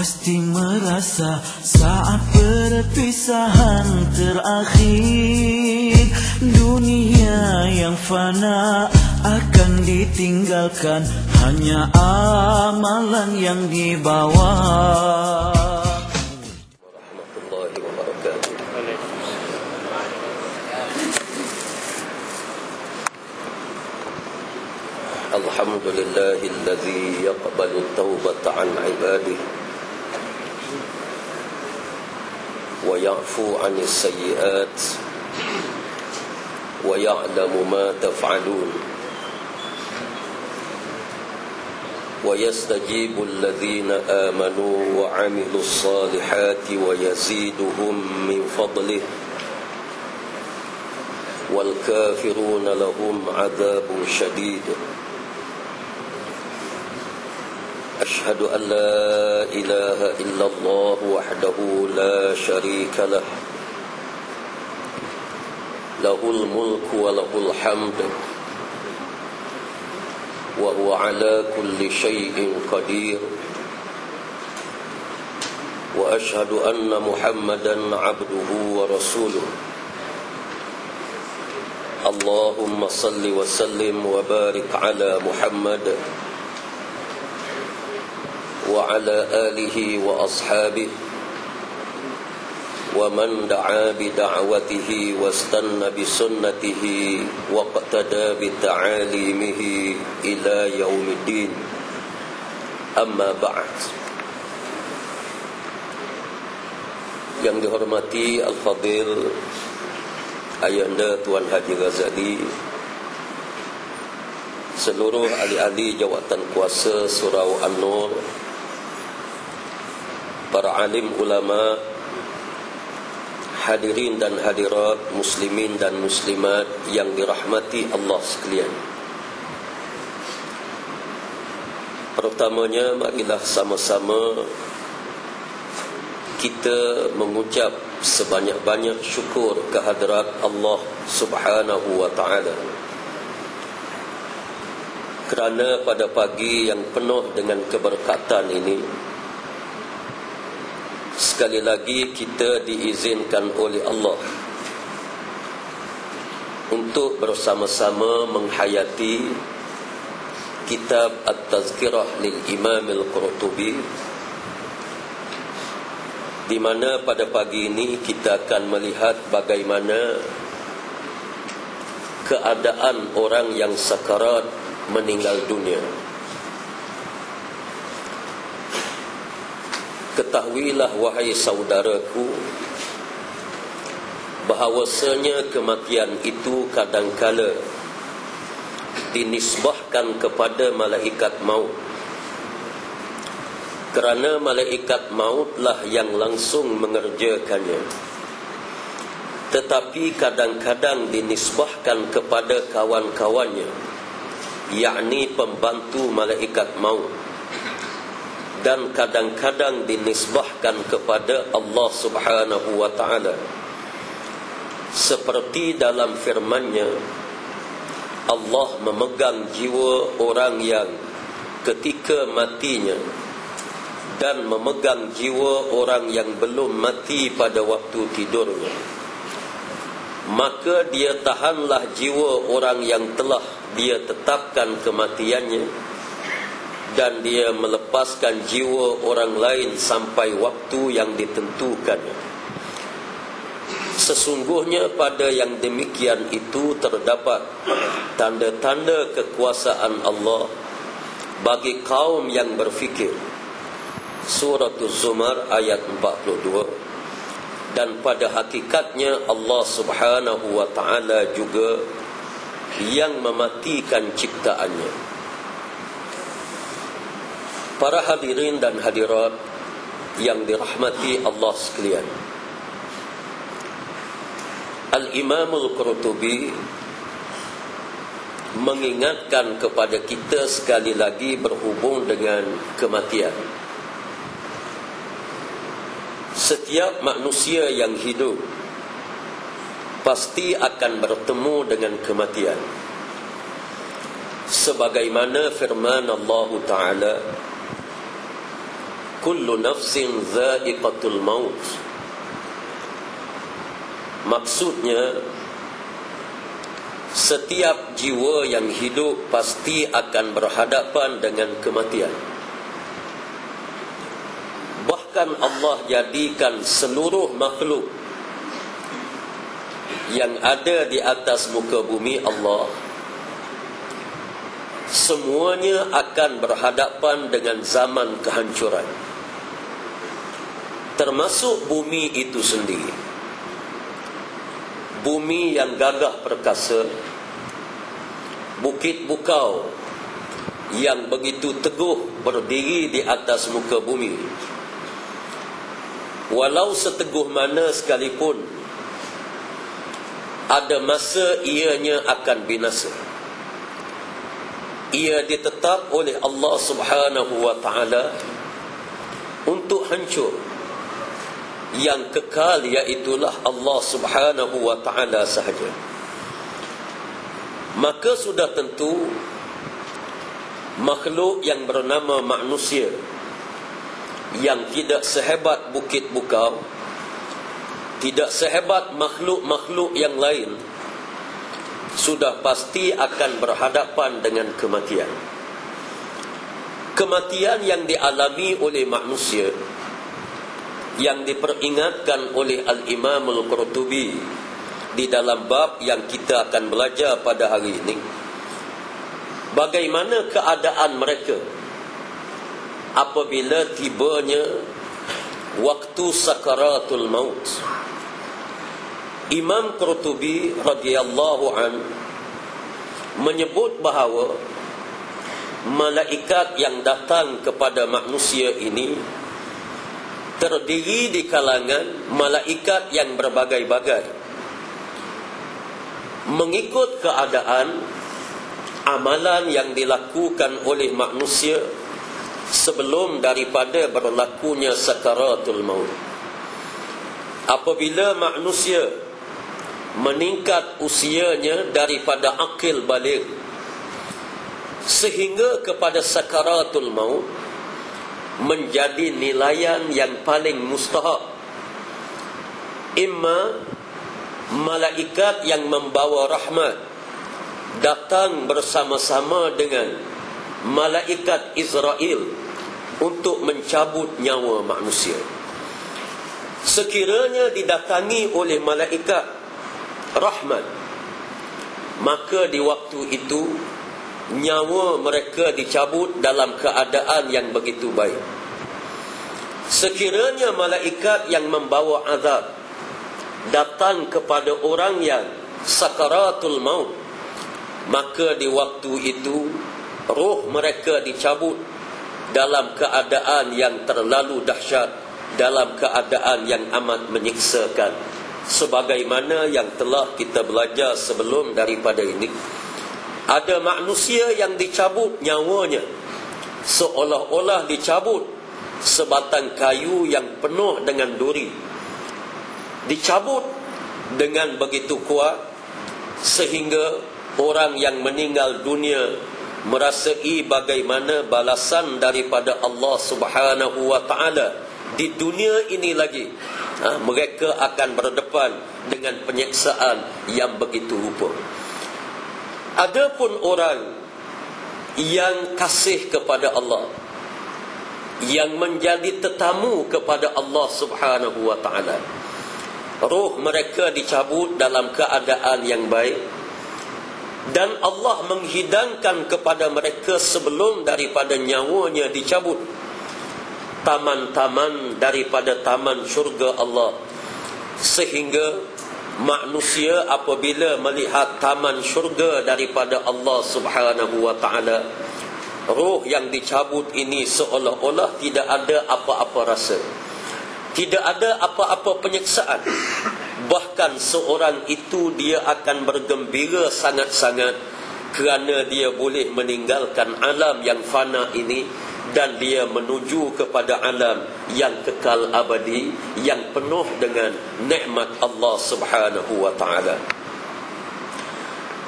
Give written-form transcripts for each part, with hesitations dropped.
Pasti merasa saat perpisahan terakhir, dunia yang fana akan ditinggalkan, hanya amalan yang dibawa. Warahmatullahi wabarakatuh. Alhamdulillahilladzi yaqbalu taubata an ibadihi wa ya'fu 'anis sayyi'at wa ya'lamu ma taf'alun wa yastajibu alladhina amanu wa 'amilus salihati wa yaziduhum min fadlihi wal kafiruna lahum 'adzabun syadid. أشهد أن لا إله إلا الله وحده لا شريك له له الملك وله الحمد وهو على كل شيء قدير وأشهد أن محمدا عبده ورسوله اللهم صل وسلم وبارك على محمد وعلى آله وأصحابه ومن دعا بدعوته واستنى بسنته واقتدى بتعاليمه إلى يوم الدين. أما بعد. Yang dihormati Al-Fadil Ayahanda Tuan Haji Ghazali, seluruh ahli-ahli jawatan kuasa Surau An-Nur, para alim ulama, hadirin dan hadirat, muslimin dan muslimat yang dirahmati Allah sekalian. Pertamanya, marilah sama-sama kita mengucap sebanyak-banyak syukur kehadrat Allah Subhanahu wa ta'ala, kerana pada pagi yang penuh dengan keberkatan ini, sekali lagi kita diizinkan oleh Allah untuk bersama-sama menghayati kitab At-Tazkirah lil Imam Al-Qurtubi, di mana pada pagi ini kita akan melihat bagaimana keadaan orang yang sakarat meninggal dunia. Ketahuilah wahai saudaraku, bahawasanya kematian itu kadangkala dinisbahkan kepada malaikat maut, kerana malaikat mautlah yang langsung mengerjakannya. Tetapi kadang-kadang dinisbahkan kepada kawan-kawannya, yakni pembantu malaikat maut, dan kadang-kadang dinisbahkan kepada Allah Subhanahu wa ta'ala, seperti dalam firman-Nya, Allah memegang jiwa orang yang ketika matinya dan memegang jiwa orang yang belum mati pada waktu tidurnya. Maka dia tahanlah jiwa orang yang telah dia tetapkan kematiannya, dan dia melepaskan jiwa orang lain sampai waktu yang ditentukan. Sesungguhnya pada yang demikian itu terdapat tanda-tanda kekuasaan Allah bagi kaum yang berfikir. Surah Az-Zumar ayat 42. Dan pada hakikatnya Allah Subhanahu wa ta'ala juga yang mematikan ciptaannya. Para hadirin dan hadirat yang dirahmati Allah sekalian, Al-Imam Al-Qurtubi mengingatkan kepada kita sekali lagi berhubung dengan kematian. Setiap manusia yang hidup pasti akan bertemu dengan kematian. Sebagaimana firman Allah Ta'ala, kullu nafsin dha'iqatul maut. Maksudnya, setiap jiwa yang hidup pasti akan berhadapan dengan kematian. Bahkan Allah jadikan seluruh makhluk yang ada di atas muka bumi Allah, semuanya akan berhadapan dengan zaman kehancuran, termasuk bumi itu sendiri. Bumi yang gagah perkasa, bukit bukau yang begitu teguh berdiri di atas muka bumi, walau seteguh mana sekalipun, ada masa ianya akan binasa. Ia ditetap oleh Allah Subhanahu wa ta'ala untuk hancur. Yang kekal iaitulah Allah Subhanahu wa ta'ala sahaja. Maka sudah tentu makhluk yang bernama manusia, yang tidak sehebat bukit bukau, tidak sehebat makhluk-makhluk yang lain, sudah pasti akan berhadapan dengan kematian. Kematian yang dialami oleh manusia, yang diperingatkan oleh Al-Imam Al-Qurtubi di dalam bab yang kita akan belajar pada hari ini. Bagaimana keadaan mereka apabila tibanya waktu sakaratul maut. Imam Qurtubi radhiyallahu an menyebut bahawa malaikat yang datang kepada manusia ini terdiri di kalangan malaikat yang berbagai-bagai, mengikut keadaan amalan yang dilakukan oleh manusia sebelum daripada berlakunya sakaratul maut. Apabila manusia meningkat usianya daripada akil baligh sehingga kepada sakaratul maut, menjadi nilaian yang paling mustahak. Imma malaikat yang membawa rahmat datang bersama-sama dengan malaikat Israel untuk mencabut nyawa manusia. Sekiranya didatangi oleh malaikat rahmat, maka di waktu itu nyawa mereka dicabut dalam keadaan yang begitu baik. Sekiranya malaikat yang membawa azab datang kepada orang yang sakaratul maut, maka di waktu itu roh mereka dicabut dalam keadaan yang terlalu dahsyat, dalam keadaan yang amat menyiksakan. Sebagaimana yang telah kita belajar sebelum daripada ini, ada manusia yang dicabut nyawanya seolah-olah dicabut sebatang kayu yang penuh dengan duri. Dicabut dengan begitu kuat sehingga orang yang meninggal dunia merasai bagaimana balasan daripada Allah Subhanahu wa ta'ala di dunia ini lagi. Mereka akan berdepan dengan penyiksaan yang begitu rupa. Adapun orang yang kasih kepada Allah, yang menjadi tetamu kepada Allah Subhanahu wa ta'ala, roh mereka dicabut dalam keadaan yang baik, dan Allah menghidangkan kepada mereka sebelum daripada nyawanya dicabut taman-taman daripada taman syurga Allah, sehingga manusia apabila melihat taman syurga daripada Allah Subhanahu wa ta'ala, roh yang dicabut ini seolah-olah tidak ada apa-apa rasa, tidak ada apa-apa penyiksaan. Bahkan seorang itu dia akan bergembira sangat-sangat kerana dia boleh meninggalkan alam yang fana ini dan dia menuju kepada alam yang kekal abadi, yang penuh dengan nikmat Allah Subhanahu wa ta'ala.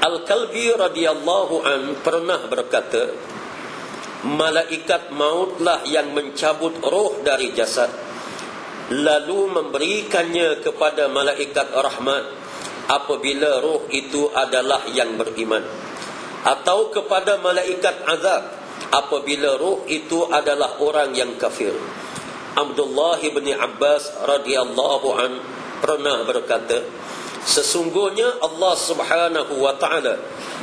Al-Kalbi radhiyallahu an pernah berkata, malaikat mautlah yang mencabut roh dari jasad, lalu memberikannya kepada malaikat rahmat apabila roh itu adalah yang beriman, atau kepada malaikat azab apabila roh itu adalah orang yang kafir. Abdullah bin Abbas radhiyallahu an pernah berkata, sesungguhnya Allah Subhanahu wa taala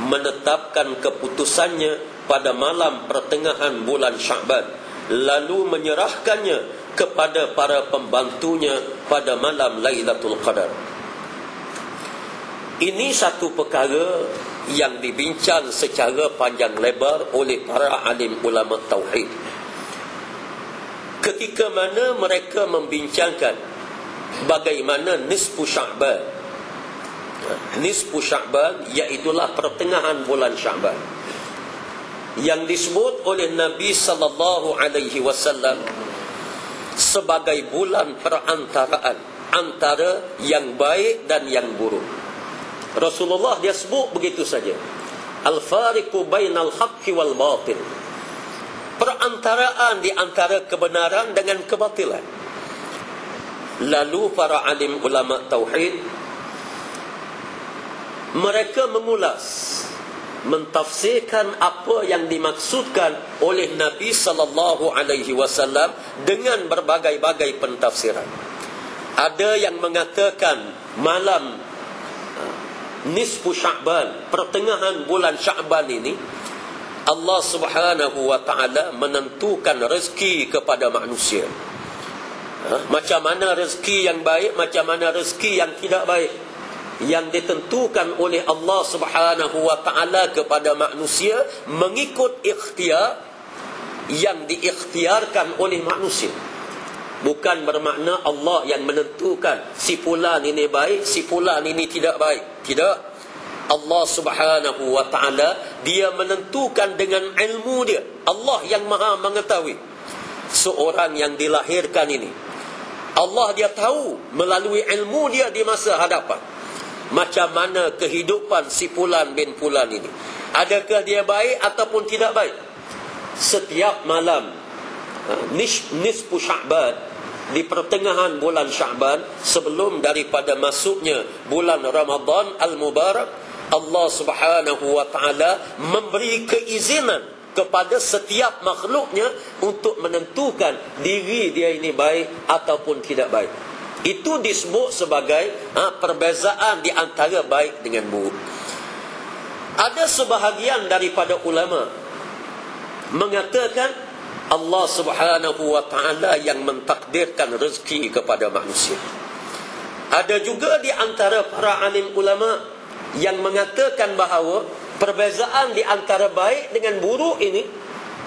menetapkan keputusannya pada malam pertengahan bulan Sya'ban, lalu menyerahkannya kepada para pembantunya pada malam Lailatul Qadar. Ini satu perkara yang dibincang secara panjang lebar oleh para alim ulama tauhid. Ketika mana mereka membincangkan bagaimana nisfu Sya'ban. Nisfu Sya'ban iaitulah pertengahan bulan Sya'ban, yang disebut oleh Nabi sallallahu alaihi wasallam sebagai bulan perantaraan antara yang baik dan yang buruk. Rasulullah dia sebut begitu saja. Al-fariqu bainal haqqi wal batil. Perantaraan di antara kebenaran dengan kebatilan. Lalu para alim ulama tauhid mereka mengulas, mentafsirkan apa yang dimaksudkan oleh Nabi sallallahu alaihi wasallam dengan berbagai-bagai pentafsiran. Ada yang mengatakan malam nisfu Sya'ban, pertengahan bulan Sya'ban ini Allah Subhanahu wa taala menentukan rezeki kepada manusia. Macam mana rezeki yang baik, macam mana rezeki yang tidak baik, yang ditentukan oleh Allah Subhanahu wa taala kepada manusia mengikut ikhtiar yang diikhtiarkan oleh manusia. Bukan bermakna Allah yang menentukan si fulan ini baik, si fulan ini tidak baik. Tidak. Allah Subhanahu wa taala dia menentukan dengan ilmu dia. Allah yang Maha mengetahui seorang yang dilahirkan ini. Allah dia tahu melalui ilmu dia di masa hadapan macam mana kehidupan si fulan bin fulan ini. Adakah dia baik ataupun tidak baik? Setiap malam nisfu Sya'ban, di pertengahan bulan Sya'ban, sebelum daripada masuknya bulan Ramadan al-Mubarak, Allah Subhanahu wa taala memberi keizinan kepada setiap makhluknya untuk menentukan diri dia ini baik ataupun tidak baik. Itu disebut sebagai perbezaan di antara baik dengan buruk. Ada sebahagian daripada ulama mengatakan Allah Subhanahu wa taala yang mentakdirkan rezeki kepada manusia. Ada juga di antara para alim ulama yang mengatakan bahawa perbezaan di antara baik dengan buruk ini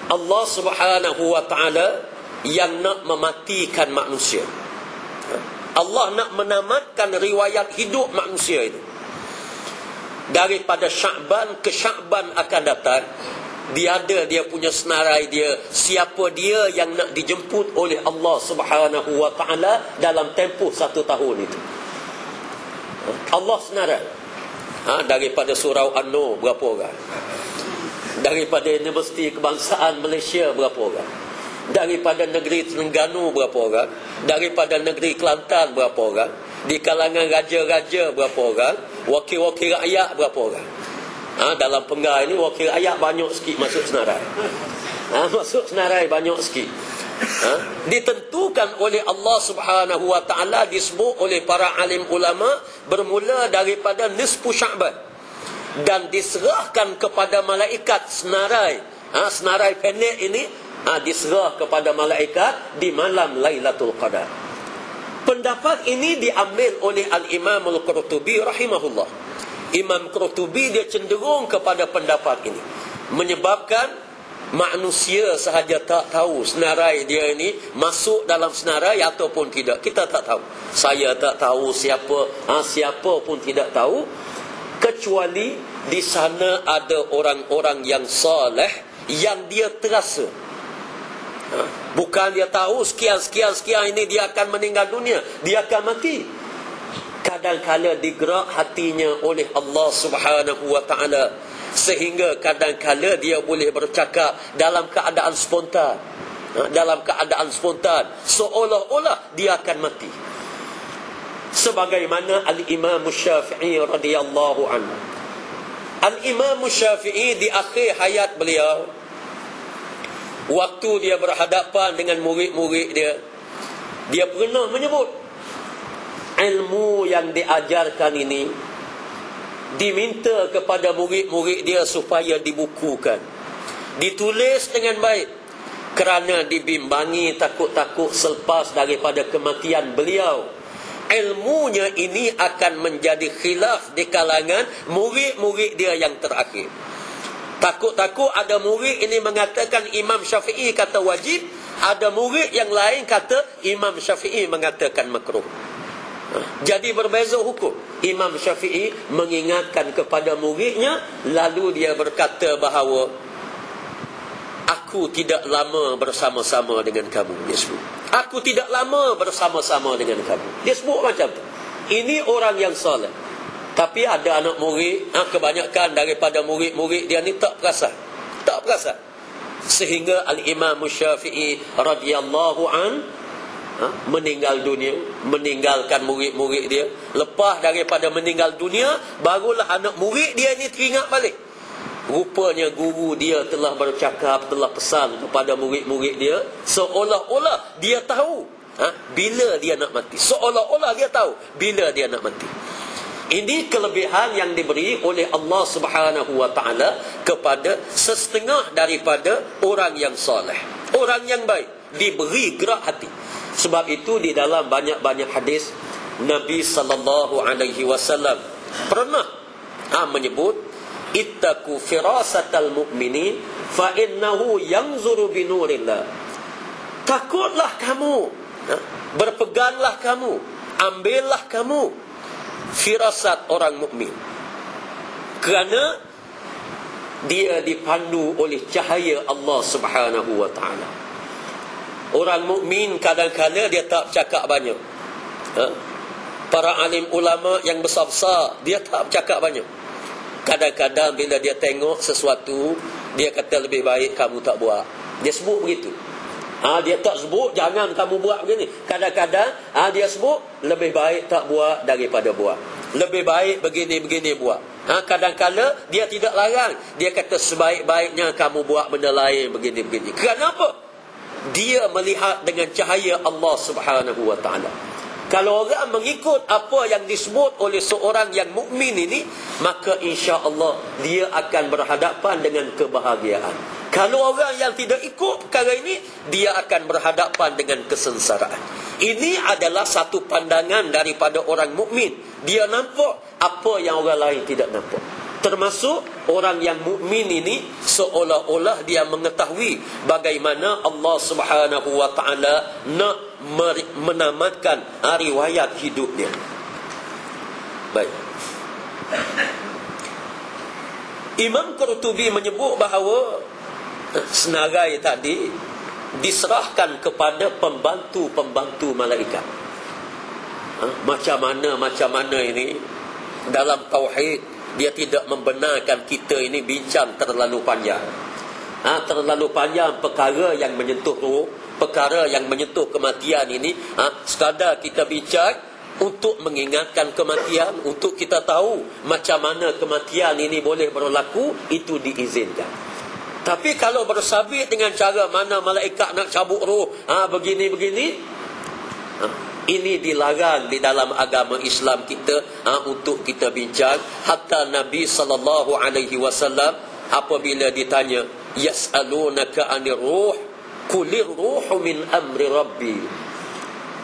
Allah Subhanahu wa taala yang nak mematikan manusia. Allah nak menamatkan riwayat hidup manusia itu. Daripada Sya'ban ke Sya'ban akan datang, dia ada dia punya senarai dia, siapa dia yang nak dijemput oleh Allah Subhanahu wa taala dalam tempoh 1 tahun itu. Allah senarai. Daripada Surau An-Nur berapa orang? Daripada Universiti Kebangsaan Malaysia berapa orang? Daripada negeri Terengganu berapa orang? Daripada negeri Kelantan berapa orang? Di kalangan raja-raja berapa orang? Wakil-wakil rakyat berapa orang? Dalam Penggai ini wakil rakyat banyak sikit masuk senarai. Masuk senarai banyak sikit. Ditentukan oleh Allah Subhanahu wa taala, disebut oleh para alim ulama bermula daripada nisfu Sya'ban dan diserahkan kepada malaikat senarai. Senarai pendek ini diserah kepada malaikat di malam Lailatul Qadar. Pendapat ini diambil oleh Al-Imam Al-Qurtubi rahimahullah. Imam Qurtubi dia cenderung kepada pendapat ini, menyebabkan manusia sahaja tak tahu senarai dia ini masuk dalam senarai ataupun tidak. Kita tak tahu. Saya tak tahu, siapa pun tidak tahu, kecuali di sana ada orang-orang yang soleh yang dia terasa. Bukan dia tahu sekian ini dia akan meninggal dunia, dia akan mati. Kadang-kala digerak hatinya oleh Allah Subhanahu wa taala Sehingga kadang-kala dia boleh bercakap dalam keadaan spontan, dalam keadaan spontan, seolah-olah dia akan mati. Sebagaimana Al-Imam Syafi'i radhiyallahu anhu. Al-Imam Syafi'i di akhir hayat beliau, waktu dia berhadapan dengan murid-murid dia, dia pernah menyebut ilmu yang diajarkan ini diminta kepada murid-murid dia supaya dibukukan, ditulis dengan baik, kerana dibimbangi takut-takut selepas daripada kematian beliau, ilmunya ini akan menjadi khilaf di kalangan murid-murid dia yang terakhir. Takut-takut ada murid ini mengatakan Imam Syafi'i kata wajib, ada murid yang lain kata Imam Syafi'i mengatakan makruh. Jadi berbeza hukum. Imam Syafi'i mengingatkan kepada muridnya, lalu dia berkata bahawa aku tidak lama bersama-sama dengan kamu, dia sebut. Aku tidak lama bersama-sama dengan kamu. Dia sebut macam tu. Ini orang yang soleh. Tapi ada anak murid, kebanyakan daripada murid-murid dia ni tak perasan. Tak perasan. Sehingga Al-Imam Syafi'i radhiyallahu an meninggal dunia, meninggalkan murid-murid dia. Lepas daripada meninggal dunia, barulah anak murid dia ni teringat balik. Rupanya guru dia telah bercakap, telah pesan kepada murid-murid dia, seolah-olah dia tahu bila dia nak mati. Seolah-olah dia tahu bila dia nak mati. Ini kelebihan yang diberi oleh Allah Subhanahu wa taala kepada setengah daripada orang yang soleh, orang yang baik, diberi gerak hati. Sebab itu di dalam banyak-banyak hadis Nabi sallallahu alaihi wasallam pernah menyebut, ittaqu firasatal mu'minin fa innahu yanzuru bi nurillah. Takutlah kamu, berpeganglah kamu, ambillah kamu firasat orang mukmin, kerana dia dipandu oleh cahaya Allah Subhanahu wa taala. Orang mukmin kadang-kadang dia tak cakap banyak. Para alim ulama yang besar-besar dia tak cakap banyak. Kadang-kadang bila dia tengok sesuatu, dia kata lebih baik kamu tak buat. Dia sebut begitu. Dia tak sebut jangan kamu buat begini. Kadang-kadang dia sebut lebih baik tak buat daripada buat. Lebih baik begini-begini buat. Kadang-kadang dia tidak larang. Dia kata sebaik-baiknya kamu buat benda lain begini-begini. Kenapa? Dia melihat dengan cahaya Allah Subhanahu wa taala. Kalau orang mengikut apa yang disebut oleh seorang yang mukmin ini, maka insya-Allah dia akan berhadapan dengan kebahagiaan. Kalau orang yang tidak ikut perkara ini, dia akan berhadapan dengan kesengsaraan. Ini adalah satu pandangan daripada orang mukmin. Dia nampak apa yang orang lain tidak nampak. Termasuk orang yang mukmin ini seolah-olah dia mengetahui bagaimana Allah Subhanahu wa taala nak menamatkan riwayat hidupnya. Baik. Imam Qurtubi menyebut bahawa senarai tadi diserahkan kepada pembantu-pembantu malaikat. Macam mana ini dalam tauhid dia tidak membenarkan kita ini bincang terlalu panjang. Terlalu panjang perkara yang menyentuh roh, perkara yang menyentuh kematian ini. Sekadar kita bincang untuk mengingatkan kematian, untuk kita tahu macam mana kematian ini boleh berlaku, itu diizinkan. Tapi kalau bersabit dengan cara mana malaikat nak cabut roh, begini-begini, ini dilarang di dalam agama Islam kita untuk kita bincang. Hatta Nabi sallallahu alaihi wasallam apabila ditanya, yas'alunaka 'anir ruh qulir ruhu min amri rabbi.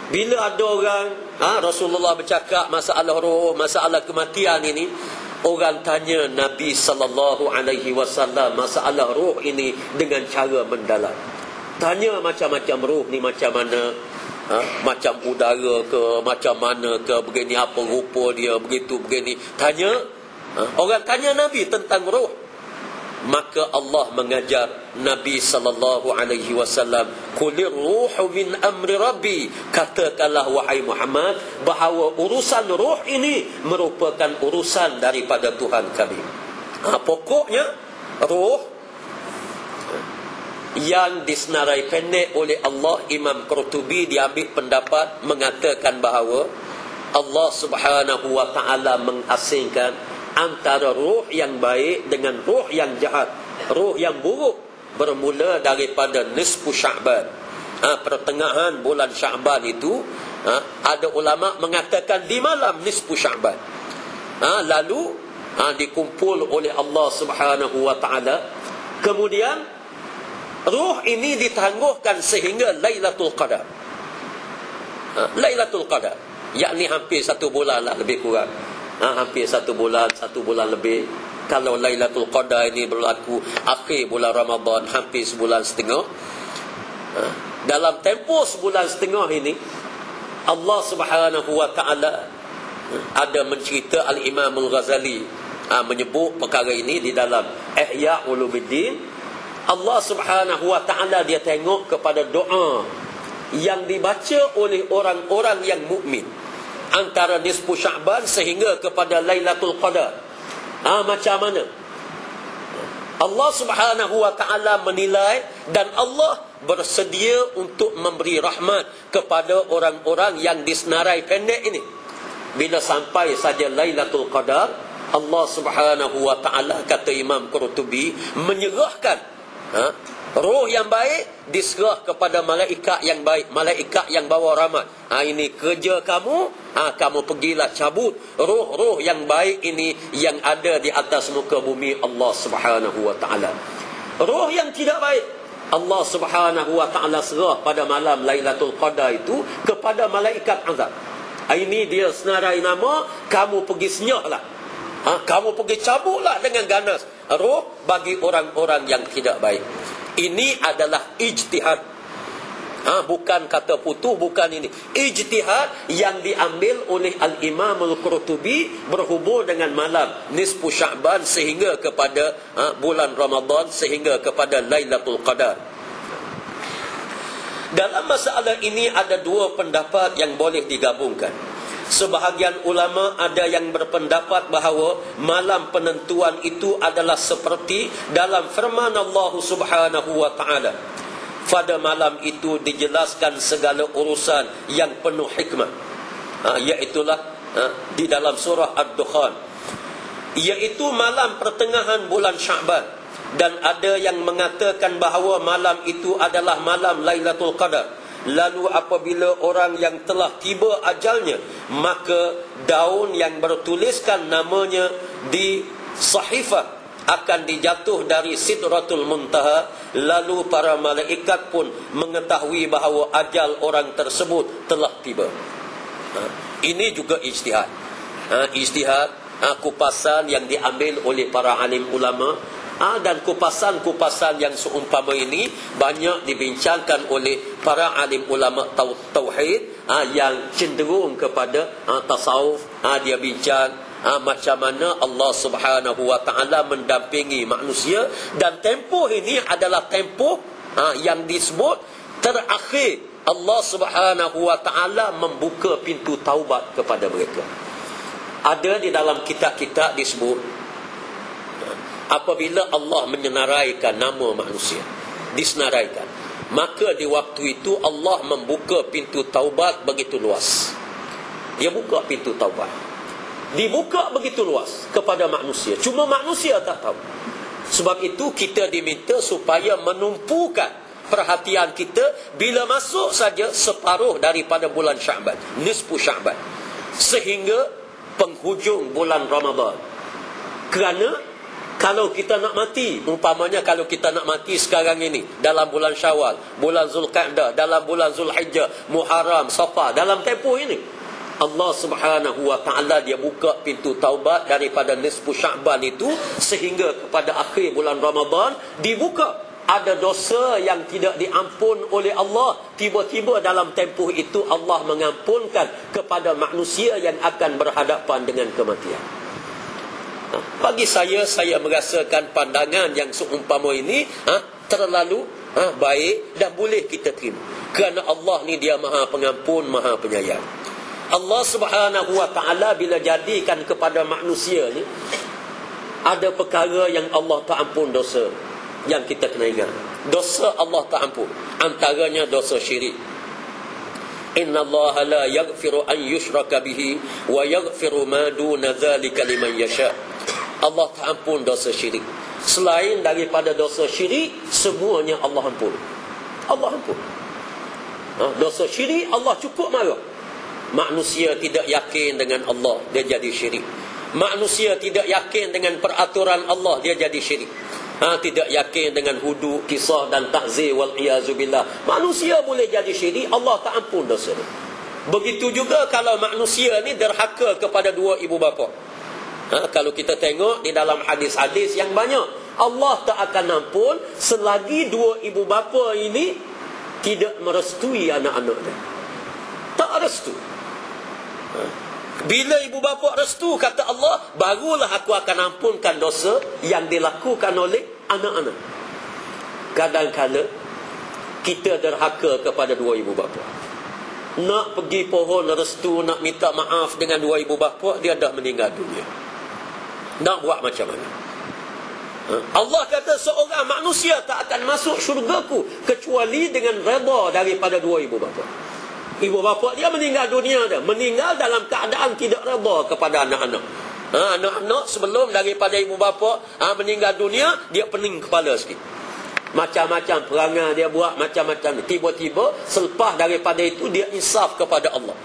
Bila ada orang Rasulullah bercakap masalah roh, masalah kematian ini, orang tanya Nabi sallallahu alaihi wasallam masalah roh ini dengan cara mendalam. Tanya macam-macam roh ni macam mana? Macam udara ke, macam mana ke, begini apa rupa dia, begitu begini. Tanya, orang tanya Nabi tentang roh. Maka Allah mengajar Nabi sallallahu alaihi wasallam, qulir ruhu min amri rabbi. Katakanlah wahai Muhammad bahawa urusan roh ini merupakan urusan daripada Tuhan kami. Pokoknya roh yang disenarai pendek oleh Allah, Imam Qurtubi diambil pendapat mengatakan bahawa Allah Subhanahu wa ta'ala mengasingkan antara roh yang baik dengan roh yang jahat, roh yang buruk, bermula daripada nisfu Sya'ban, pertengahan bulan Sya'ban itu. Ada ulama mengatakan di malam nisfu Sya'ban, lalu dikumpul oleh Allah Subhanahu wa ta'ala. Kemudian ruh ini ditangguhkan sehingga Lailatul Qadar. Lailatul Qadar, yakni hampir 1 bulan lah lebih kurang. Hampir 1 bulan lebih. Kalau Lailatul Qadar ini berlaku akhir bulan Ramadan, hampir sebulan setengah. Dalam tempoh sebulan setengah ini, Allah Subhanahu wa ta'ala ada mencerita, Al-Imam Al-Ghazali menyebut perkara ini di dalam Ihya Ulumuddin. Allah Subhanahu wa ta'ala dia tengok kepada doa yang dibaca oleh orang-orang yang mukmin antara nisfu Sya'ban sehingga kepada Lailatul Qadar. Macam mana Allah Subhanahu wa ta'ala menilai, dan Allah bersedia untuk memberi rahmat kepada orang-orang yang disenarai pendek ini. Bila sampai saja Lailatul Qadar, Allah Subhanahu wa ta'ala, kata Imam Qurtubi, menyerahkan roh yang baik diserah kepada malaikat yang baik, malaikat yang bawa rahmat. Ini kerja kamu, kamu pergilah cabut roh-roh yang baik ini yang ada di atas muka bumi Allah Subhanahu wa ta'ala. Roh yang tidak baik, Allah Subhanahu wa ta'ala serah pada malam Lailatul Qadar itu kepada malaikat azab. Ini dia senarai nama, kamu pergi senyaklah, kamu pergi cabutlah dengan ganas roh bagi orang-orang yang tidak baik. Ini adalah ijtihad, bukan kata putus, bukan ini. Ijtihad yang diambil oleh Al-Imam Al-Qurtubi berhubung dengan malam nisfu Sya'ban sehingga kepada bulan Ramadan, sehingga kepada Lailatul Qadar. Dalam masalah ini ada 2 pendapat yang boleh digabungkan. Sebahagian ulama ada yang berpendapat bahawa malam penentuan itu adalah seperti dalam firman Allah Subhanahu wa ta'ala. Pada malam itu dijelaskan segala urusan yang penuh hikmah, iaitulah di dalam surah Ad-Dukhan, iaitu malam pertengahan bulan Sya'ban. Dan ada yang mengatakan bahawa malam itu adalah malam Lailatul Qadar. Lalu apabila orang yang telah tiba ajalnya, maka daun yang bertuliskan namanya di sahifah akan dijatuh dari Sidratul Muntaha. Lalu para malaikat pun mengetahui bahawa ajal orang tersebut telah tiba. Ini juga ijtihad. Ijtihad, kupasan yang diambil oleh para alim ulama. Dan kupasan-kupasan yang seumpama ini banyak dibincangkan oleh para alim ulama tauhid yang cenderung kepada tasawuf. Dia bincang macam mana Allah Subhanahu wa ta'ala mendampingi manusia, dan tempoh ini adalah tempoh yang disebut terakhir Allah Subhanahu wa ta'ala membuka pintu taubat kepada mereka. Ada di dalam kitab-kitab disebut apabila Allah menyenaraikan nama manusia, disenaraikan, maka di waktu itu Allah membuka pintu taubat begitu luas. Dia buka pintu taubat, dibuka begitu luas kepada manusia. Cuma manusia tak tahu. Sebab itu kita diminta supaya menumpukan perhatian kita bila masuk saja separuh daripada bulan Sya'ban, nisfu Sya'ban, sehingga penghujung bulan Ramadan. Kerana kalau kita nak mati, umpamanya kalau kita nak mati sekarang ini dalam bulan Syawal, bulan Zulqa'dah, dalam bulan Zulhijjah, Muharram, Safar, dalam tempoh ini Allah Subhanahu wa ta'ala dia buka pintu taubat daripada nisfu Sya'ban itu sehingga kepada akhir bulan Ramadan dibuka. Ada dosa yang tidak diampun oleh Allah, tiba-tiba dalam tempoh itu Allah mengampunkan kepada manusia yang akan berhadapan dengan kematian. Bagi saya merasakan pandangan yang seumpama ini terlalu baik dan boleh kita terima. Kerana Allah ni dia Maha Pengampun, Maha Penyayang. Allah Subhanahu wa ta'ala bila jadikan kepada manusia ni Ada perkara yang Allah tak ampun dosa, yang kita kena ingat. Dosa Allah tak ampun. Antaranya dosa syirik. Inna Allah la yaghfiru an yushraka bihi wa yaghfiru ma duna dzalika liman yasha. Allah tak ampun dosa syirik. Selain daripada dosa syirik, semuanya Allah ampun. Allah ampun. Dosa syirik Allah cukup marah. Manusia tidak yakin dengan Allah, dia jadi syirik. Manusia tidak yakin dengan peraturan Allah, dia jadi syirik. Tidak yakin dengan hudud, kisah dan takzir wal iyazubillah. Manusia boleh jadi syirik, Allah tak ampun dosa dia. Begitu juga kalau manusia ni derhaka kepada dua ibu bapa. Kalau kita tengok di dalam hadis-hadis yang banyak, Allah tak akan ampun selagi dua ibu bapa ini tidak merestui anak-anak dia. Tak restu. Bila ibu bapa restu, kata Allah, barulah aku akan ampunkan dosa yang dilakukan oleh anak-anak. Kadang-kadang kita derhaka kepada dua ibu bapa. Nak pergi pohon restu, nak minta maaf dengan dua ibu bapa, dia dah meninggal dunia. Nak buat macam mana? Allah kata seorang manusia tak akan masuk syurgaku kecuali dengan redha daripada dua ibu bapa. Ibu bapa dia meninggal dunia dah, meninggal dalam keadaan tidak redha kepada anak-anak. Anak-anak sebelum daripada ibu bapa meninggal dunia, dia pening kepala sikit. Macam-macam perangai dia buat, macam-macam. Tiba-tiba selepas daripada itu dia insaf kepada Allah.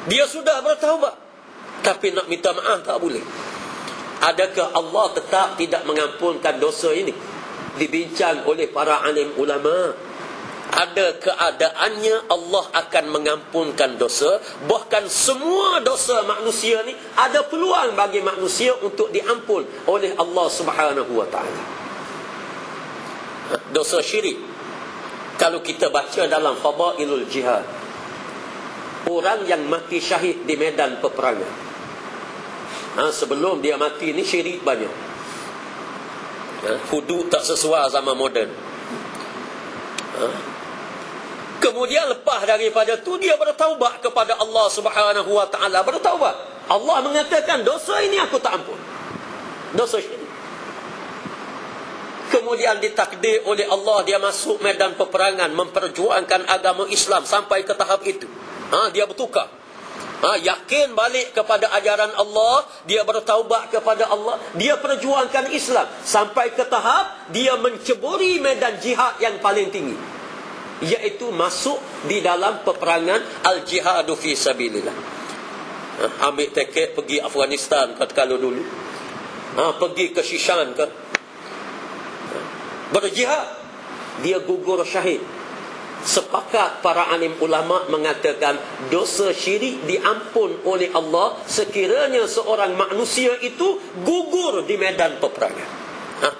Dia sudah bertaubat, tapi nak minta maaf tak boleh. Adakah Allah tetap tidak mengampunkan dosa ini? Dibincang oleh para alim ulama. Ada keadaannya Allah akan mengampunkan dosa. Bahkan semua dosa manusia ni ada peluang bagi manusia untuk diampun oleh Allah Subhanahu wa ta'ala. Dosa syirik, kalau kita baca dalam Fadailul Jihad, orang yang mati syahid di medan peperangan, sebelum dia mati ni syirik banyak. Hudud tak sesuai zaman moden. Kemudian lepas daripada tu dia bertaubat kepada Allah Subhanahu wa ta'ala. Bertaubat. Allah mengatakan dosa ini aku tak ampun. Dosa syirik. Kemudian ditakdir oleh Allah, dia masuk medan peperangan, memperjuangkan agama Islam sampai ke tahap itu. Dia bertukar. Yakin balik kepada ajaran Allah, dia bertaubat kepada Allah, dia perjuangkan Islam sampai ke tahap dia menceburi medan jihad yang paling tinggi, iaitu masuk di dalam peperangan al-jihadu fi sabilillah. Ambil tiket pergi Afghanistan kalau dulu, pergi ke Shishan ke, berjihad, dia gugur syahid. Sepakat para alim ulama mengatakan dosa syirik diampun oleh Allah sekiranya seorang manusia itu gugur di medan peperangan.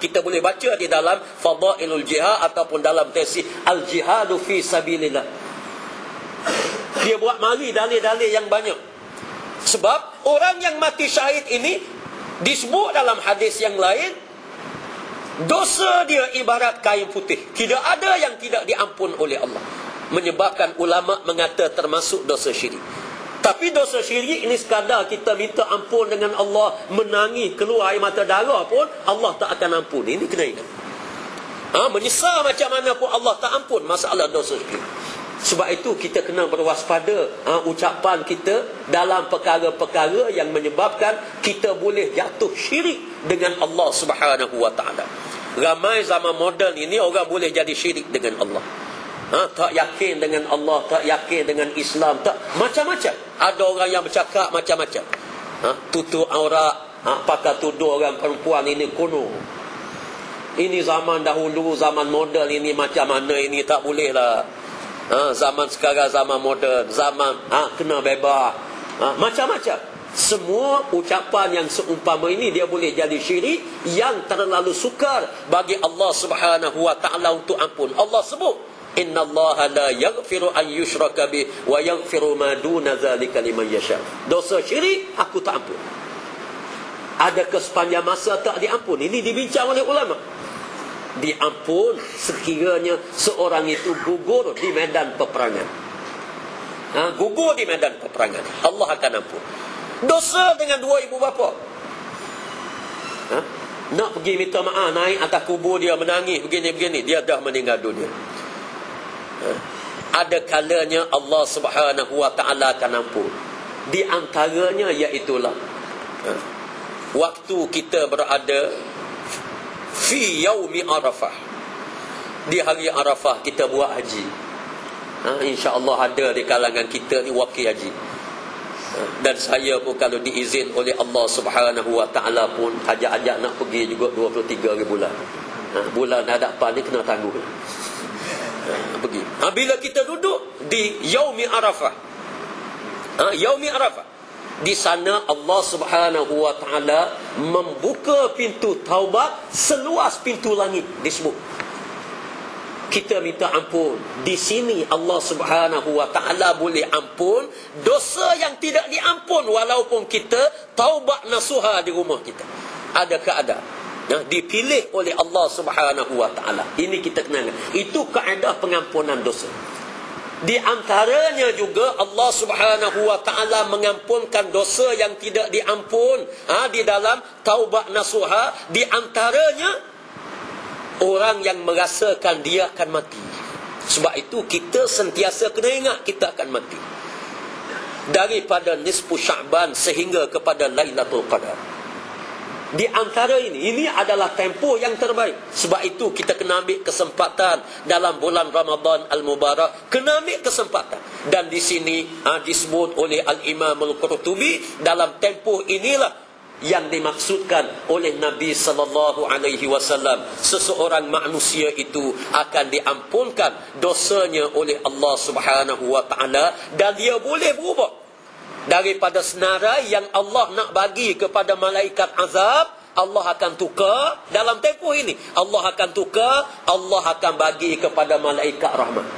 Kita boleh baca di dalam Fadailul Jihad ataupun dalam tafsir Al-Jihadu fi Sabilillah. Dia buat mari dalil-dalil yang banyak. Sebab orang yang mati syahid ini disebut dalam hadis yang lain, dosa dia ibarat kain putih, tidak ada yang tidak diampun oleh Allah. Menyebabkan ulama mengata termasuk dosa syirik. Tapi dosa syirik ini sekadar kita minta ampun dengan Allah, menangis, keluar air mata darah pun Allah tak akan ampun. Ini kena ingat. Menyesal macam mana pun Allah tak ampun masalah dosa syirik. Sebab itu kita kena berwaspada ucapan kita dalam perkara-perkara yang menyebabkan kita boleh jatuh syirik dengan Allah Subhanahu wa ta'ala. Ramai zaman moden ini orang boleh jadi syirik dengan Allah. Tak yakin dengan Allah, tak yakin dengan Islam, tak macam-macam. Ada orang yang bercakap macam-macam. Tutup aurat, pakai tuduh orang perempuan ini kuno. Ini zaman dahulu, zaman moden ini macam mana ini, tak boleh lah. Zaman sekarang zaman moden, zaman kena bebas. Macam-macam. Semua ucapan yang seumpama ini dia boleh jadi syirik yang terlalu sukar bagi Allah Subhanahu wa ta'ala untuk ampun. Allah sebut, Inna Allah la yaghfiru an yushraka bih wa yaghfiru ma duna dzalika liman yasha. Dosa syirik aku tak ampun. Adakah sepanjang masa tak diampun? Ini dibincang oleh ulama. Diampun sekiranya seorang itu gugur di medan peperangan. Gugur di medan peperangan, Allah akan ampun. Dosa dengan dua ibu bapa, nak pergi minta maaf, naik atas kubur dia menangis begini-begini, dia dah meninggal dunia. Ada kalanya Allah Subhanahu wa taala akan ampun. Di antaranya iaitulah waktu kita berada fi yaumi Arafah. Di hari Arafah kita buat haji. Insya-Allah ada di kalangan kita ni wakil haji. Dan saya pun kalau diizin oleh Allah Subhanahu wa taala pun ajak-ajak nak pergi juga 23 hari bulan. Bulan hadapan ni kena tangguh. Pergi. Bila kita duduk di yaumi Arafah. Yaumi Arafah. Di sana Allah Subhanahu wa taala membuka pintu taubat seluas pintu langit disebut. Kita minta ampun. Di sini Allah Subhanahu wa taala boleh ampun dosa yang tidak diampun walaupun kita taubat nasuha di rumah kita. Adakah ada? Dipilih oleh Allah Subhanahu wa taala. Ini kita kenal. Itu kaedah pengampunan dosa. Di antaranya juga Allah Subhanahu wa taala mengampunkan dosa yang tidak diampun di dalam taubat nasuha. Di antaranya orang yang merasakan dia akan mati. Sebab itu kita sentiasa kena ingat kita akan mati. Daripada nisfu Sya'ban sehingga kepada Lailatul Qadar. Di antara ini adalah tempoh yang terbaik. Sebab itu kita kena ambil kesempatan dalam bulan Ramadan Al-Mubarak. Kena ambil kesempatan. Dan di sini disebut oleh Al-Imam Al-Qurtubi, dalam tempoh inilah yang dimaksudkan oleh Nabi sallallahu alaihi wasallam, seseorang manusia itu akan diampunkan dosanya oleh Allah Subhanahu wa taala dan dia boleh berubah daripada senarai yang Allah nak bagi kepada malaikat azab. Allah akan tukar dalam tempoh ini. Allah akan tukar, Allah akan bagi kepada malaikat rahmat.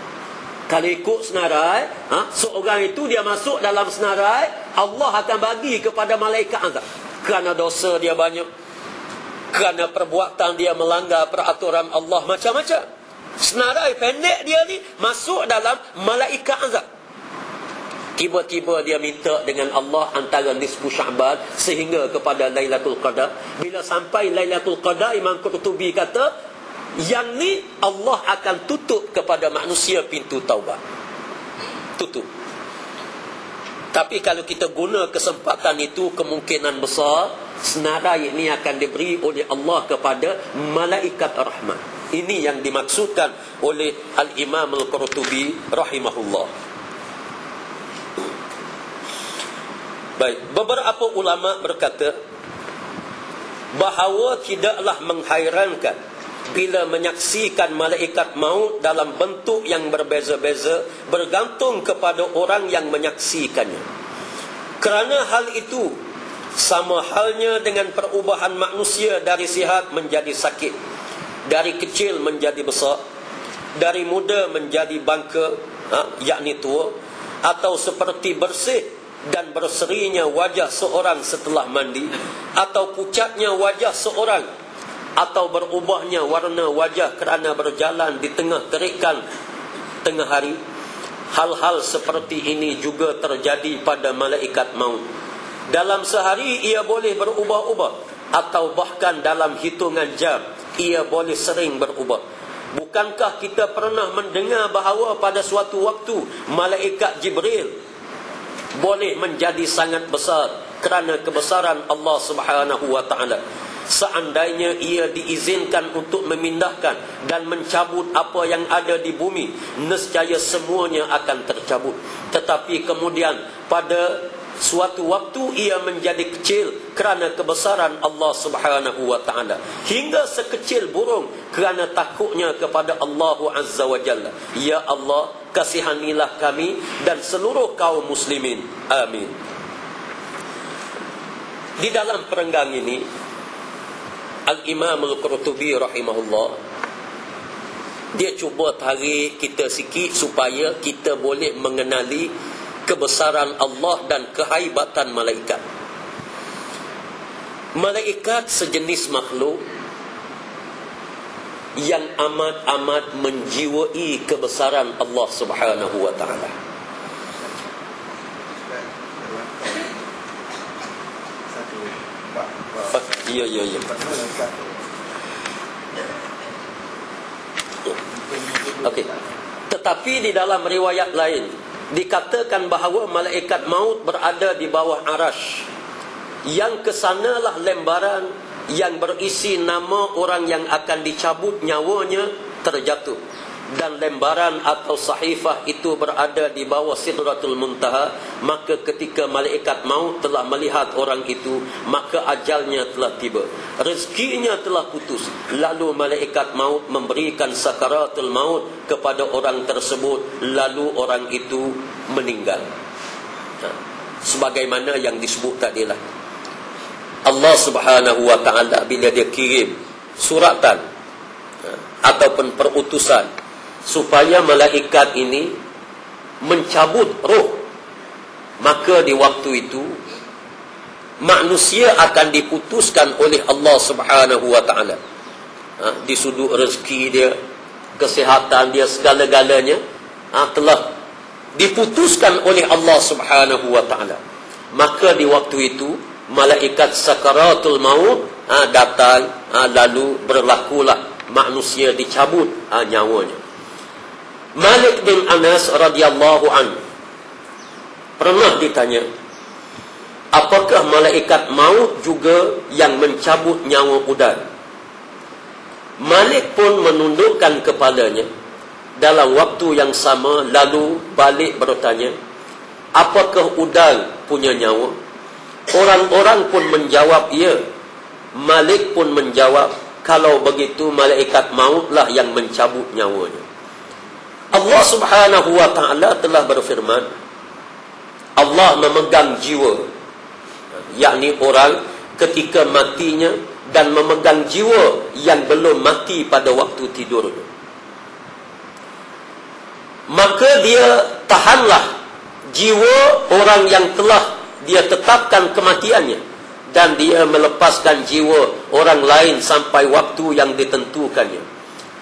Kalau ikut senarai, seorang itu dia masuk dalam senarai, Allah akan bagi kepada malaikat azab. Kerana dosa dia banyak, kerana perbuatan dia melanggar peraturan Allah macam-macam. Senarai pendek dia ni masuk dalam malaikat azab. Tiba-tiba dia minta dengan Allah antara nisfu Sya'ban sehingga kepada Lailatul Qadar. Bila sampai Lailatul Qadar, Imam Qurtubi kata, yang ni Allah akan tutup kepada manusia pintu taubat. Tutup. Tapi kalau kita guna kesempatan itu, kemungkinan besar senarai ini akan diberi oleh Allah kepada malaikat rahmat. Ini yang dimaksudkan oleh Al-Imam Al-Qurtubi rahimahullah. Baik, beberapa ulama berkata bahawa tidaklah menghairankan bila menyaksikan malaikat maut dalam bentuk yang berbeza-beza, bergantung kepada orang yang menyaksikannya. Kerana hal itu sama halnya dengan perubahan manusia dari sihat menjadi sakit, dari kecil menjadi besar, dari muda menjadi bangka, yakni tua, atau seperti bersih dan berserinya wajah seorang setelah mandi, atau pucatnya wajah seorang, atau berubahnya warna wajah kerana berjalan di tengah terikan tengah hari. Hal-hal seperti ini juga terjadi pada malaikat maut. Dalam sehari ia boleh berubah-ubah, atau bahkan dalam hitungan jam ia boleh sering berubah. Bukankah kita pernah mendengar bahawa pada suatu waktu malaikat Jibril boleh menjadi sangat besar kerana kebesaran Allah Subhanahu wa taala. Seandainya ia diizinkan untuk memindahkan dan mencabut apa yang ada di bumi, nescaya semuanya akan tercabut. Tetapi kemudian pada suatu waktu ia menjadi kecil kerana kebesaran Allah Subhanahu wa taala, hingga sekecil burung kerana takutnya kepada Allah Azza wa Jalla. Ya Allah, kasihanilah kami dan seluruh kaum muslimin. Amin. Di dalam perenggang ini Al-Imam Al-Qurtubi rahimahullah, dia cuba tarik kita sikit supaya kita boleh mengenali kebesaran Allah dan kehaibatan malaikat. Malaikat sejenis makhluk yang amat-amat menjiwai kebesaran Allah Subhanahu wa taala. Ya. Okey. Tetapi di dalam riwayat lain dikatakan bahawa malaikat maut berada di bawah arash, yang kesanalah lembaran yang berisi nama orang yang akan dicabut nyawanya terjatuh, dan lembaran atau sahifah itu berada di bawah Sidratul Muntaha. Maka ketika malaikat maut telah melihat orang itu, maka ajalnya telah tiba, rezekinya telah putus. Lalu malaikat maut memberikan sakaratul maut kepada orang tersebut, lalu orang itu meninggal. Sebagaimana yang disebut tadilah, Allah Subhanahu wa ta'ala bila dia kirim suratan ataupun perutusan supaya malaikat ini mencabut roh, maka di waktu itu manusia akan diputuskan oleh Allah Subhanahu wa ta'ala. Di sudut rezeki dia, kesihatan dia, segala-galanya telah diputuskan oleh Allah Subhanahu wa ta'ala. Maka di waktu itu malaikat sakaratul maut datang, lalu berlakulah manusia dicabut nyawanya. Malik bin Anas radhiyallahu anhu pernah ditanya, apakah malaikat maut juga yang mencabut nyawa udang? Malik pun menundukkan kepalanya dalam waktu yang sama, lalu balik bertanya, apakah udang punya nyawa? Orang-orang pun menjawab ya. Malik pun menjawab, kalau begitu malaikat mautlah yang mencabut nyawanya. Allah Subhanahu wa ta'ala telah berfirman, Allah memegang jiwa, yakni orang ketika matinya, dan memegang jiwa yang belum mati pada waktu tidurnya. Maka dia tahanlah jiwa orang yang telah dia tetapkan kematiannya, dan dia melepaskan jiwa orang lain sampai waktu yang ditentukannya.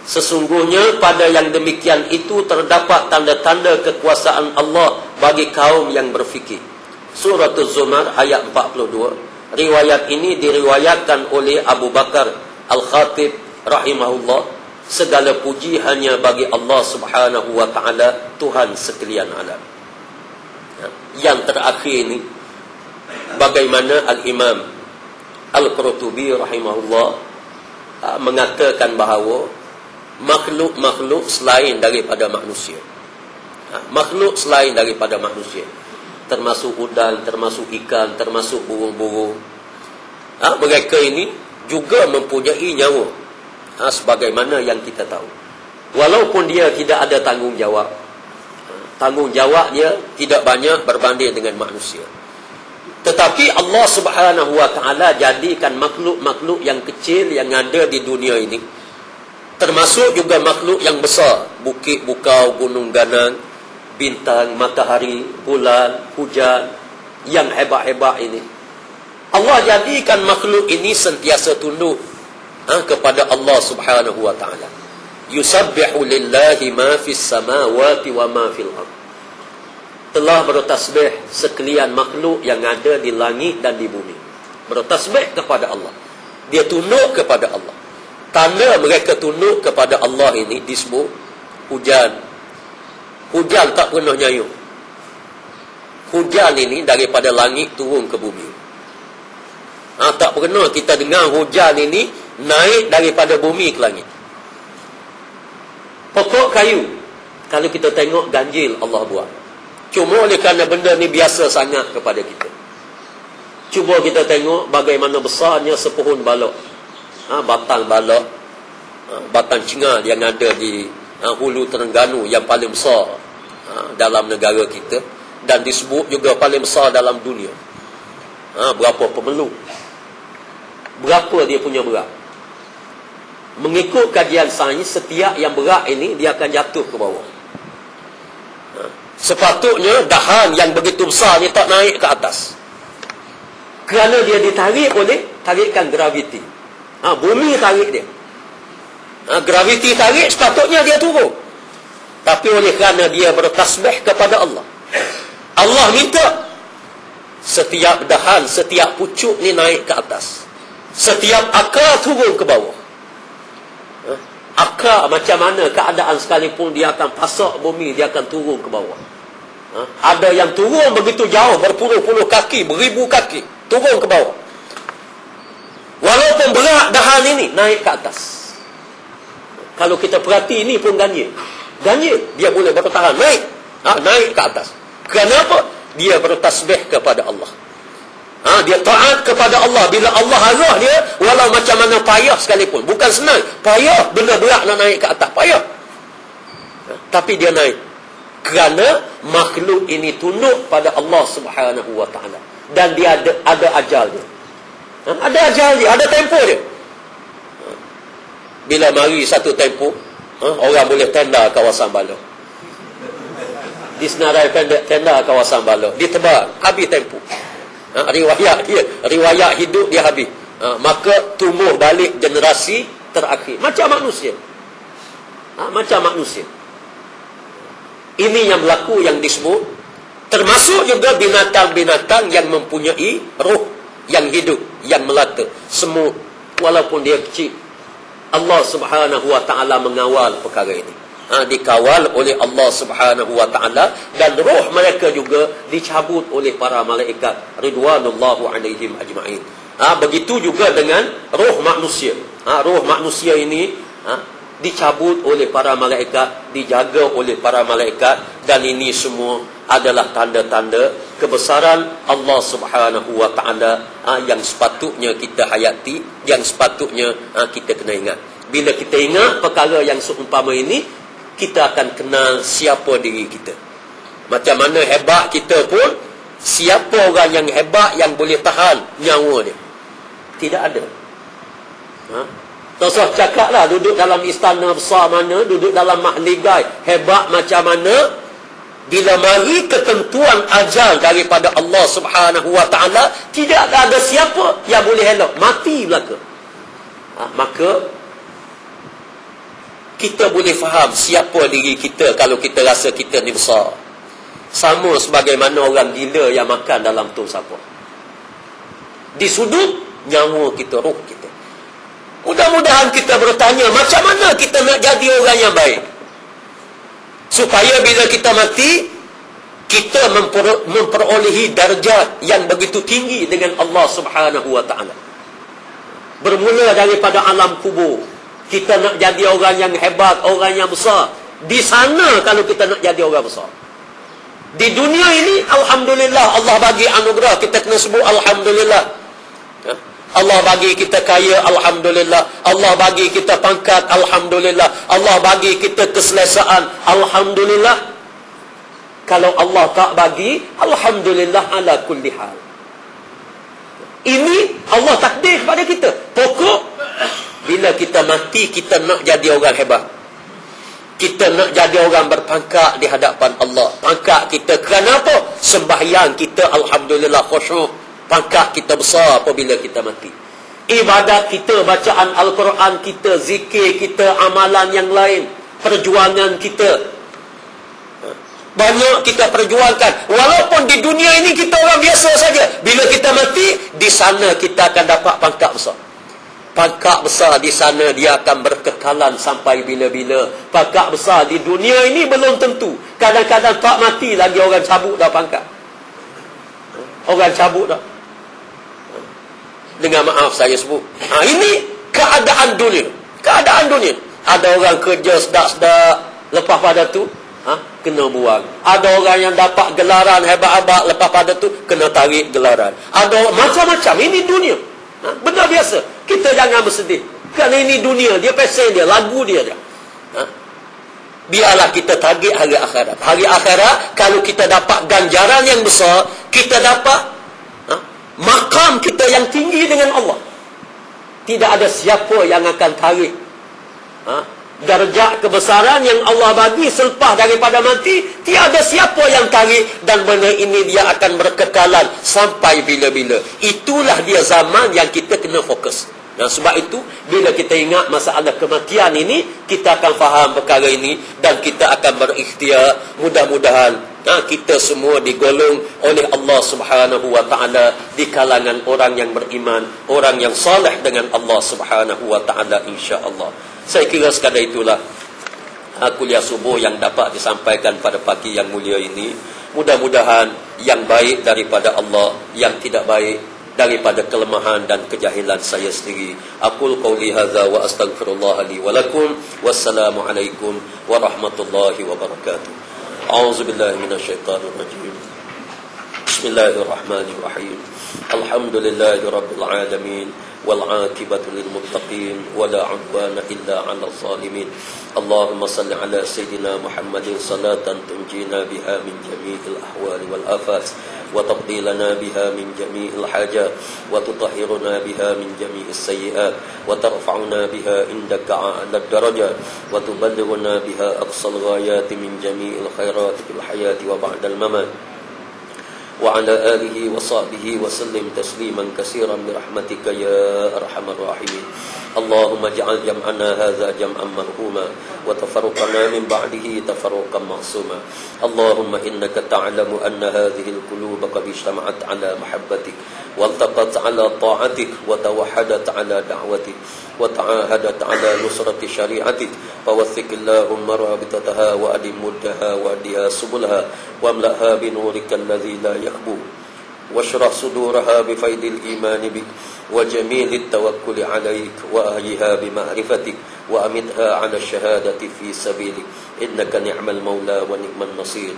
Sesungguhnya pada yang demikian itu terdapat tanda-tanda kekuasaan Allah bagi kaum yang berfikir. Surah Az-Zumar ayat 42. Riwayat ini diriwayatkan oleh Abu Bakar Al-Khatib rahimahullah. Segala puji hanya bagi Allah Subhanahu wa ta'ala, Tuhan sekalian alam. Yang terakhir ini, bagaimana Al-Imam Al-Qurtubi rahimahullah mengatakan bahawa makhluk-makhluk selain daripada manusia, makhluk selain daripada manusia, termasuk udang, termasuk ikan, termasuk burung-burung, mereka ini juga mempunyai nyawa, sebagaimana yang kita tahu. Walaupun dia tidak ada tanggungjawab, tanggungjawab dia tidak banyak berbanding dengan manusia, tetapi Allah Subhanahu wa ta'ala jadikan makhluk-makhluk yang kecil yang ada di dunia ini, termasuk juga makhluk yang besar, bukit, bukau, gunung ganang, bintang, matahari, bulan, hujan, yang hebat-hebat ini, Allah jadikan makhluk ini sentiasa tunduk kepada Allah Subhanahu wa ta'ala. Yusabbihu lillahi ma fis samawati wa ma fil ardh. Telah bertasbih sekalian makhluk yang ada di langit dan di bumi, bertasbih kepada Allah, dia tunduk kepada Allah. Tanda mereka tunduk kepada Allah ini disebut hujan. Hujan tak pernah nyayung. Hujan ini daripada langit turun ke bumi. Tak pernah kita dengar hujan ini naik daripada bumi ke langit. Pokok kayu, kalau kita tengok ganjil Allah buat. Cuma oleh kerana benda ni biasa sangat kepada kita. Cuba kita tengok bagaimana besarnya sepohon balok, batang balok, batang cengar yang ada di hulu Terengganu, yang paling besar dalam negara kita, dan disebut juga paling besar dalam dunia. Berapa pemeluk, berapa dia punya berat. Mengikut kajian sains, setiap yang berat ini dia akan jatuh ke bawah. Sepatutnya dahan yang begitu besar ni tak naik ke atas, kerana dia ditarik oleh tarikan graviti. Bumi tarik dia, graviti tarik, sepatutnya dia turun. Tapi oleh kerana dia bertasbih kepada Allah, Allah minta setiap dahan, setiap pucuk ni naik ke atas, setiap akar turun ke bawah. akar macam mana keadaan sekalipun, dia akan pasak bumi, dia akan turun ke bawah. Ada yang turun begitu jauh, berpuluh-puluh kaki, beribu kaki, turun ke bawah. Walaupun berat dahan ini, naik ke atas. Kalau kita perhati, ini pun ganjil. Ganjil, dia boleh bertahan, naik. Naik ke atas. Kenapa? Dia bertasbih kepada Allah. Dia taat kepada Allah. Bila Allah arah dia, walau macam mana payah sekalipun. Bukan senang. Payah, benda berat nak naik ke atas. Payah. Tapi dia naik. Kerana makhluk ini tunduk pada Allah Subhanahu Wa Taala. Dan dia ada ajal dia. Ada ajal dia, ada tempoh dia. Bila mari satu tempoh, orang boleh tenda kawasan Balok. Di senarai tenda kawasan Balok. Ditebak, habis tempoh. Riwayat hidup dia habis. Maka tumbuh balik generasi terakhir. Macam manusia. Macam manusia. Ini yang berlaku, yang disebut. Termasuk juga binatang-binatang yang mempunyai roh, yang hidup, yang melata. Semut, walaupun dia kecil, Allah Subhanahu Wa Taala mengawal perkara ini. Dikawal oleh Allah Subhanahu Wa Taala, dan roh mereka juga dicabut oleh para malaikat ridwanullahu alaihim ajma'in. Begitu juga dengan roh manusia. Roh manusia ini dicabut oleh para malaikat, dijaga oleh para malaikat, dan ini semua adalah tanda-tanda kebesaran Allah Subhanahu Wa Taala yang sepatutnya kita hayati, yang sepatutnya kita kena ingat. Bila kita ingat perkara yang seumpama ini, kita akan kenal siapa diri kita. Macam mana hebat kita pun, siapa orang yang hebat yang boleh tahan nyawa dia? Tidak ada. Tak usah cakap lah, duduk dalam istana besar mana, duduk dalam mahligai hebat macam mana, bila mari ketentuan ajal daripada Allah Subhanahu Wa Taala, tidak ada siapa yang boleh elok, mati belaka. Maka kita boleh faham siapa diri kita kalau kita rasa kita ni besar. Sama sebagaimana orang gila yang makan dalam tong sampah. Di sudut nyawa kita, roh kita. Mudah-mudahan kita bertanya, macam mana kita nak jadi orang yang baik? Supaya bila kita mati, kita memperolehi darjat yang begitu tinggi dengan Allah Subhanahu Wa Taala. Bermula daripada alam kubur. Kita nak jadi orang yang hebat, orang yang besar. Di sana kalau kita nak jadi orang besar. Di dunia ini, alhamdulillah, Allah bagi anugerah, kita kena sebut alhamdulillah. Allah bagi kita kaya, alhamdulillah. Allah bagi kita pangkat, alhamdulillah. Allah bagi kita keselesaan, alhamdulillah. Kalau Allah tak bagi, alhamdulillah ala kulli hal. Ini Allah takdir kepada kita. Pokok, bila kita mati, kita nak jadi orang hebat. Kita nak jadi orang berpangkat di hadapan Allah. Pangkat kita kerana apa? Sembahyang kita alhamdulillah khusyuk. Pangkat kita besar apabila kita mati. Ibadat kita, bacaan Al-Quran kita, zikir kita, amalan yang lain, perjuangan kita, banyak kita perjuangkan. Walaupun di dunia ini kita orang biasa saja, bila kita mati, di sana kita akan dapat pangkat besar. Pangkat besar di sana dia akan berkekalan sampai bila-bila. Pangkat besar di dunia ini belum tentu. Kadang-kadang tak mati lagi orang cabut dah pangkat. Orang cabut dah. Dengan maaf saya sebut. Ini keadaan dunia. Keadaan dunia. Ada orang kerja sedap-sedap, lepas pada tu kena buang. Ada orang yang dapat gelaran hebat-hebat, lepas pada tu kena tarik gelaran. Ada macam-macam. Ini dunia. Benda biasa. Kita jangan bersedih. Kerana ini dunia. Dia pesen dia. Lagu dia. Biarlah kita target hari akhirat. Hari akhirat, kalau kita dapat ganjaran yang besar, kita dapat makam kita yang tinggi dengan Allah. Tidak ada siapa yang akan tarik darjat kebesaran yang Allah bagi selepas daripada mati. Tiada siapa yang tarik. Dan benda ini dia akan berkekalan sampai bila-bila. Itulah dia zaman yang kita kena fokus. Dan sebab itu, bila kita ingat masalah kematian ini, kita akan faham perkara ini, dan kita akan berikhtiar. Mudah-mudahan kita semua digolong oleh Allah Subhanahu Wa Taala di kalangan orang yang beriman, orang yang soleh dengan Allah Subhanahu Wa Taala, insya-Allah. Saya kira sekadar itulah kuliah subuh yang dapat disampaikan pada pagi yang mulia ini. Mudah-mudahan yang baik daripada Allah, yang tidak baik daripada kelemahan dan kejahilan saya sendiri. Aqul qauli hadza wa astaghfirullah li wa lakum. Wassalamu alaikum warahmatullahi wabarakatuh. A'udzubillahi minasyaitonir rajim. Bismillahirrahmanirrahim. Alhamdulillahi rabbil alamin. والعاقبة للمتقين ولا عدوان إلا على الظالمين. اللهم صل على سيدنا محمد صلاة تنجينا بها من جميع الأحوال والآفات وتقضي لنا بها من جميع الحاجات وتطهرنا بها من جميع السيئات وترفعنا بها عندك أعلى الدرجات وتبلغنا بها أقصى الغايات من جميع الخيرات في الحياة وبعد الممات وعلى آله وصحبه وسلم تسليما كثيرا برحمتك يا أرحم الراحمين. اللهم اجعل جمعنا هذا جمعا مرحوما وتفرقنا من بعده تفرقا معصوما. اللهم إنك تعلم أن هذه القلوب قد اجتمعت على محبتك والتقت على طاعتك وتوحدت على دعوتك وتعاهدت على نصرة شريعتك فوثق اللهم رابطتها وأدم مدها وأديها سبلها واملأها بنورك الذي لا يخبو واشرح صدورها بفيض الإيمان بك وجميل التوكل عليك وأهيها بمعرفتك وأمتها على الشهادة في سبيلك إنك نعم المولى ونعم النصير.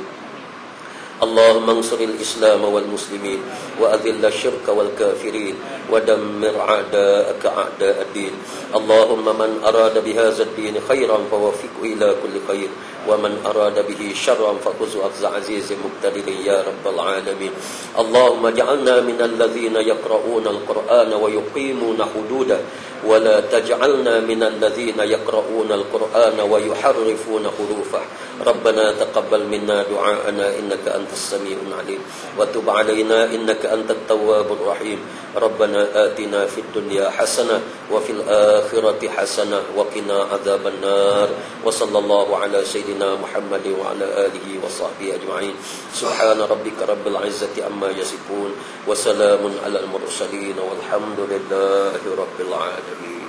اللهم انصر الإسلام والمسلمين وأذل الشرك والكافرين ودمر أعداءك أعداء الدين. اللهم من أراد بهذا الدين خيرا فوفقه إلى كل خير ومن أراد به شرا فخذه أخذ عزيز مقتدر يا رب العالمين. اللهم اجعلنا من الذين يقرؤون القرآن ويقيمون حدوده ولا تجعلنا من الذين يقرؤون القرآن ويحرفون حروفه. ربنا تقبل منا دعاءنا إنك أنت السميع العليم وتب علينا إنك أنت التواب الرحيم. ربنا آتنا في الدنيا حسنة وفي الآخرة حسنة وقنا عذاب النار. وصلى الله على سيدنا محمد وعلى آله وصحبه أجمعين. سبحان ربك رب العزة عما يصفون وسلام على المرسلين والحمد لله رب العالمين.